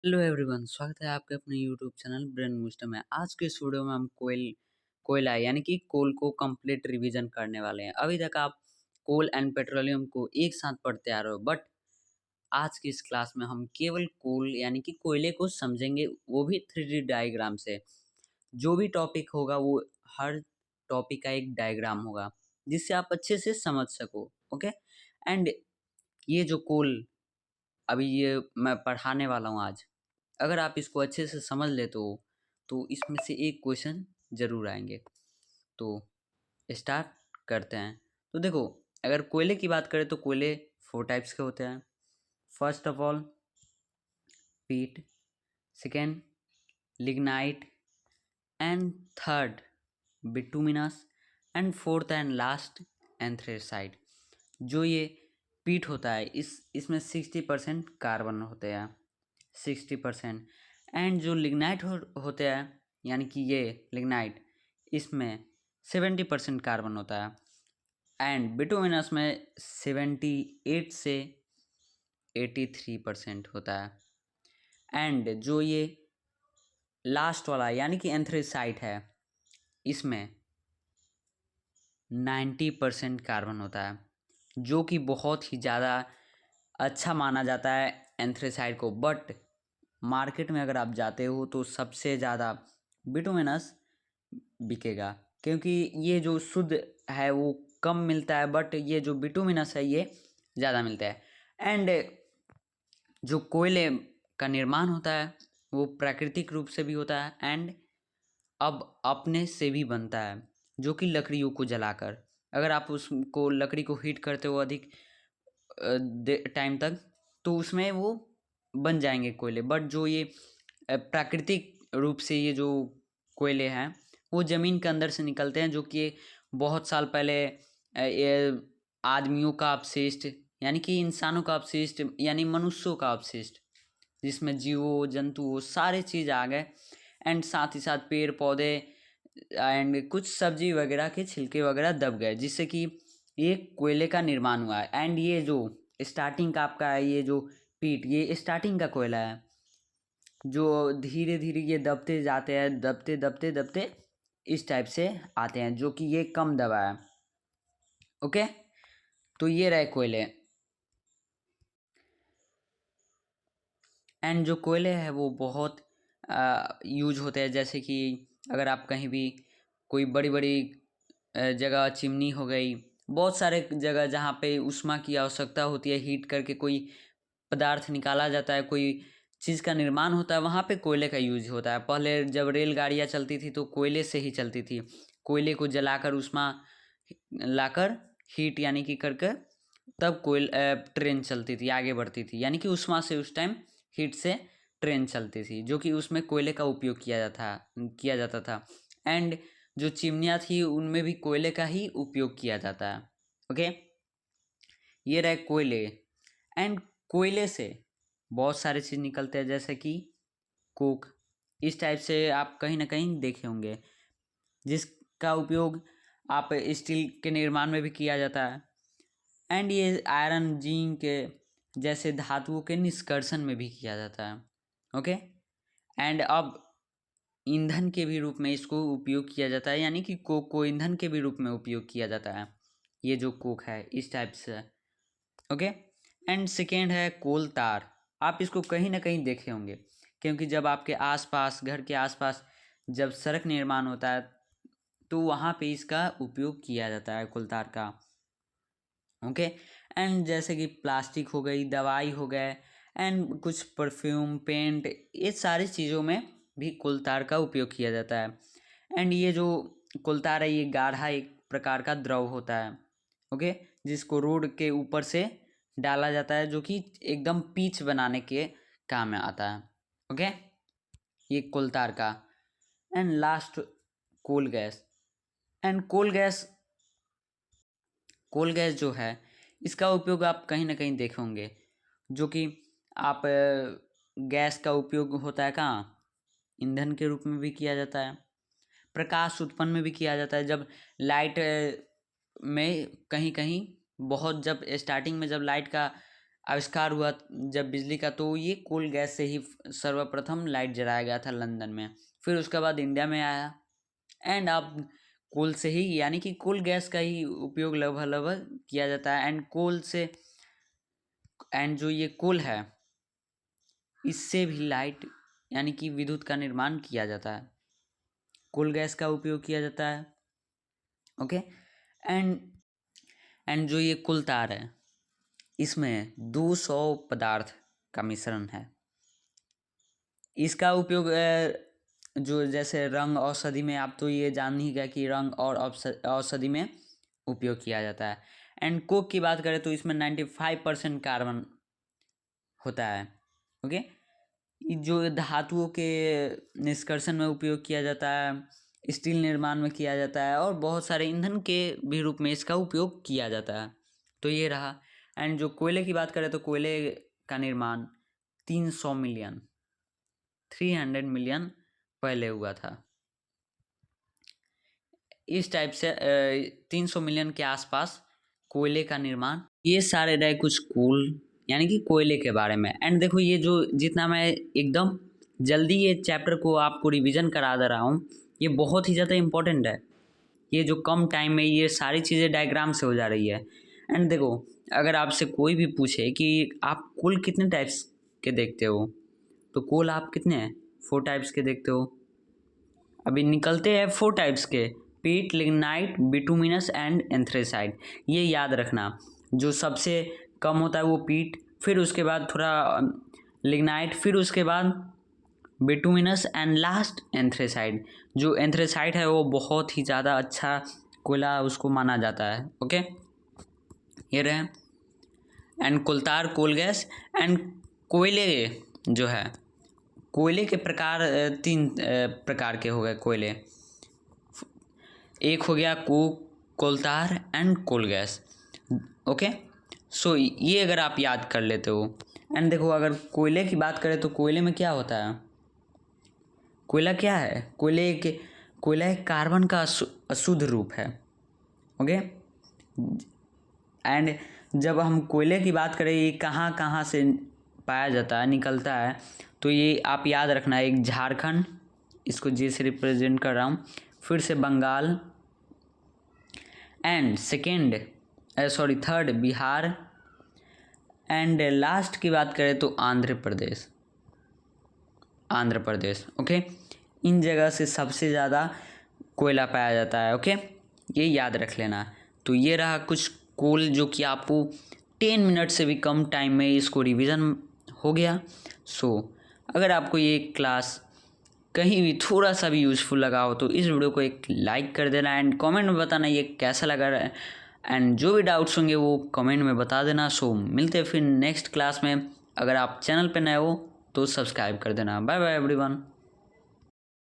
Hello everyone, स्वागत है आपके अपने यूट्यूब चैनल ब्रेन बूस्टर में। आज के इस वीडियो में हम कोयला यानी कि कोल को कंप्लीट रिवीजन करने वाले हैं। अभी तक आप कोल एंड पेट्रोलियम को एक साथ पढ़ते आ रहे हो, बट आज की इस क्लास में हम केवल कोल यानी कि कोयले को समझेंगे, वो भी 3D डायग्राम से। जो भी टॉपिक होगा वो हर टॉपिक का एक डायग्राम होगा जिससे आप अच्छे से समझ सको। ओके। एंड ये जो कोल अभी ये मैं पढ़ाने वाला हूँ आज, अगर आप इसको अच्छे से समझ लेते हो तो इसमें से एक क्वेश्चन जरूर आएंगे। तो स्टार्ट करते हैं। तो देखो, अगर कोयले की बात करें तो कोयले 4 टाइप्स के होते हैं। फर्स्ट ऑफ ऑल पीट, second lignite, and third bituminous, and fourth and last anthracite. जो ये पीट होता है इसमें 60% कार्बन होते हैं, 60%। एंड जो लिग्नाइट होते हैं यानी कि ये लिग्नाइट, इसमें 70% कार्बन होता है। एंड बिटुमिनस में 78 से 83% होता है। एंड जो ये लास्ट वाला यानी कि एंथ्रेसाइट है, इसमें 90% कार्बन होता है, जो कि बहुत ही ज़्यादा अच्छा माना जाता है एंथ्रेसाइट को। बट मार्केट में अगर आप जाते हो तो सबसे ज़्यादा बिटुमिनस बिकेगा, क्योंकि ये जो शुद्ध है वो कम मिलता है, बट ये जो बिटुमिनस है ये ज़्यादा मिलता है। एंड जो कोयले का निर्माण होता है वो प्राकृतिक रूप से भी होता है एंड अब अपने से भी बनता है, जो कि लकड़ियों को जलाकर। अगर आप उसको लकड़ी को हीट करते हो अधिक टाइम तक, तो उसमें वो बन जाएंगे कोयले। बट जो ये प्राकृतिक रूप से ये जो कोयले हैं वो ज़मीन के अंदर से निकलते हैं, जो कि बहुत साल पहले ये आदमियों का अपशिष्ट यानी कि इंसानों का अपशिष्ट यानी मनुष्यों का अपशिष्ट, जिसमें जीवो जंतु सारे चीज़ आ गए। एंड साथ ही साथ पेड़ पौधे एंड कुछ सब्जी वगैरह के छिलके वगैरह दब गए, जिससे कि ये कोयले का निर्माण हुआ है। एंड ये जो स्टार्टिंग का आपका है, ये जो पीट, ये स्टार्टिंग का कोयला है, जो धीरे धीरे ये दबते जाते हैं, दबते दबते दबते इस टाइप से आते हैं, जो कि ये कम दबा है। ओके। तो ये रहे कोयले। एंड जो कोयले हैं वो बहुत यूज होते हैं, जैसे कि अगर आप कहीं भी कोई बड़ी बड़ी जगह, चिमनी हो गई, बहुत सारे जगह जहाँ पे उष्मा की आवश्यकता होती है, हीट करके कोई पदार्थ निकाला जाता है, कोई चीज़ का निर्माण होता है, वहाँ पे कोयले का यूज होता है। पहले जब रेलगाड़ियाँ चलती थी तो कोयले से ही चलती थी। कोयले को जलाकर उष्मा लाकर हीट यानी कि करके तब ट्रेन चलती थी, आगे बढ़ती थी, यानी कि उष्मा से उस टाइम हीट से ट्रेन चलती थी, जो कि उसमें कोयले का उपयोग किया जाता था। एंड जो चिमनियाँ थी उनमें भी कोयले का ही उपयोग किया जाता है। ओके। ये रहे कोयले। एंड कोयले से बहुत सारे चीज़ निकलते हैं, जैसे कि कोक। इस टाइप से आप कहीं ना कहीं देखे होंगे, जिसका उपयोग आप स्टील के निर्माण में भी किया जाता है। एंड ये आयरन, जिंक के जैसे धातुओं के निष्कर्षण में भी किया जाता है। ओके। एंड अब ईंधन के भी रूप में इसको उपयोग किया जाता है, यानी कि कोक को ईंधन के भी रूप में उपयोग किया जाता है, ये जो कोक है इस टाइप से। ओके। एंड सेकेंड है कोल तार। आप इसको कहीं ना कहीं देखे होंगे, क्योंकि जब आपके आसपास, घर के आसपास जब सड़क निर्माण होता है तो वहाँ पे इसका उपयोग किया जाता है, कोल तार का। ओके। एंड जैसे कि प्लास्टिक हो गई, दवाई हो गए, एंड कुछ परफ्यूम, पेंट, ये सारी चीज़ों में भी कोल तार का उपयोग किया जाता है। एंड ये जो कोल तार है ये गाढ़ा एक प्रकार का द्रव होता है। ओके। जिसको रोड के ऊपर से डाला जाता है, जो कि एकदम पिच बनाने के काम में आता है। ओके। ये कोल तार का। And last coal gas. And coal gas जो है इसका उपयोग आप कहीं ना कहीं देखे होंगे, जो कि आप गैस का उपयोग होता है कहाँ, ईंधन के रूप में भी किया जाता है, प्रकाश उत्पन्न में भी किया जाता है। जब लाइट में कहीं कहीं बहुत, जब स्टार्टिंग में जब लाइट का आविष्कार हुआ जब बिजली का, तो ये कोल गैस से ही सर्वप्रथम लाइट जलाया गया था लंदन में। फिर उसके बाद इंडिया में आया, एंड अब कोल से ही, यानी कि कोल गैस का ही उपयोग लगभग किया जाता है। एंड कोल से, एंड जो ये कोल है, इससे भी लाइट यानी कि विद्युत का निर्माण किया जाता है। कोल गैस का उपयोग किया जाता है। ओके, एंड जो ये कुल तार है, इसमें 200 पदार्थ का मिश्रण है। इसका उपयोग जो जैसे रंग औषधि में, आप तो ये जान ही गए कि रंग और औषधि में उपयोग किया जाता है। एंड कोक की बात करें तो इसमें 95% कार्बन होता है। ओके, जो धातुओं के निष्कर्षण में उपयोग किया जाता है, स्टील निर्माण में किया जाता है, और बहुत सारे ईंधन के भी रूप में इसका उपयोग किया जाता है। तो ये रहा। एंड जो कोयले की बात करें तो कोयले का निर्माण 300 मिलियन पहले हुआ था। इस टाइप से 300 मिलियन के आसपास कोयले का निर्माण। ये सारे रहे कुछ कोल यानी कि कोयले के बारे में। एंड देखो, ये जो जितना मैं एकदम जल्दी ये चैप्टर को आपको रिवीजन करा दे रहा हूँ, ये बहुत ही ज़्यादा इम्पोर्टेंट है। ये जो कम टाइम में ये सारी चीज़ें डायग्राम से हो जा रही है। एंड देखो, अगर आपसे कोई भी पूछे कि आप कोल कितने टाइप्स के देखते हो, तो कोल आप कितने 4 टाइप्स के देखते हो। अभी निकलते हैं 4 टाइप्स के: पीट, लिग्नाइट, बिटुमिनस एंड एंथ्रेसाइड। ये याद रखना, जो सबसे कम होता है वो पीट, फिर उसके बाद थोड़ा लिग्नाइट, फिर उसके बाद बिटुमिनस, एंड लास्ट एंथ्रेसाइड। जो एंथ्रेसाइड है वो बहुत ही ज़्यादा अच्छा कोयला उसको माना जाता है। ओके, ये रहे। And coal tar, coal gas. And कोयले जो है, कोयले के प्रकार 3 प्रकार के हो गए कोयले। एक हो गया कोलतार एंड कोल गैस। ओके, सो ये अगर आप याद कर लेते हो। एंड देखो, अगर कोयले की बात करें तो कोयले में क्या होता है, कोयला क्या है, कोयला एक कार्बन का अशुद्ध रूप है। ओके, एंड जब हम कोयले की बात करें, ये कहाँ कहाँ से पाया जाता है, निकलता है, तो ये आप याद रखना। एक झारखंड, इसको जे से रिप्रेजेंट कर रहा हूँ, फिर से Bengal, and third Bihar, and last की बात करें तो आंध्र प्रदेश। ओके, इन जगह से सबसे ज़्यादा कोयला पाया जाता है। ओके, ये याद रख लेना। तो ये रहा कुछ कोल, जो कि आपको 10 मिनट से भी कम टाइम में इसको रिवीजन हो गया। सो अगर आपको ये क्लास कहीं भी थोड़ा सा भी यूज़फुल लगा हो तो इस वीडियो को एक लाइक कर देना, एंड कमेंट में बताना ये कैसा लगा। एंड जो भी डाउट्स होंगे वो कमेंट में बता देना। सो मिलते हैं फिर नेक्स्ट क्लास में। अगर आप चैनल पे नए हो तो सब्सक्राइब कर देना। Bye bye everyone.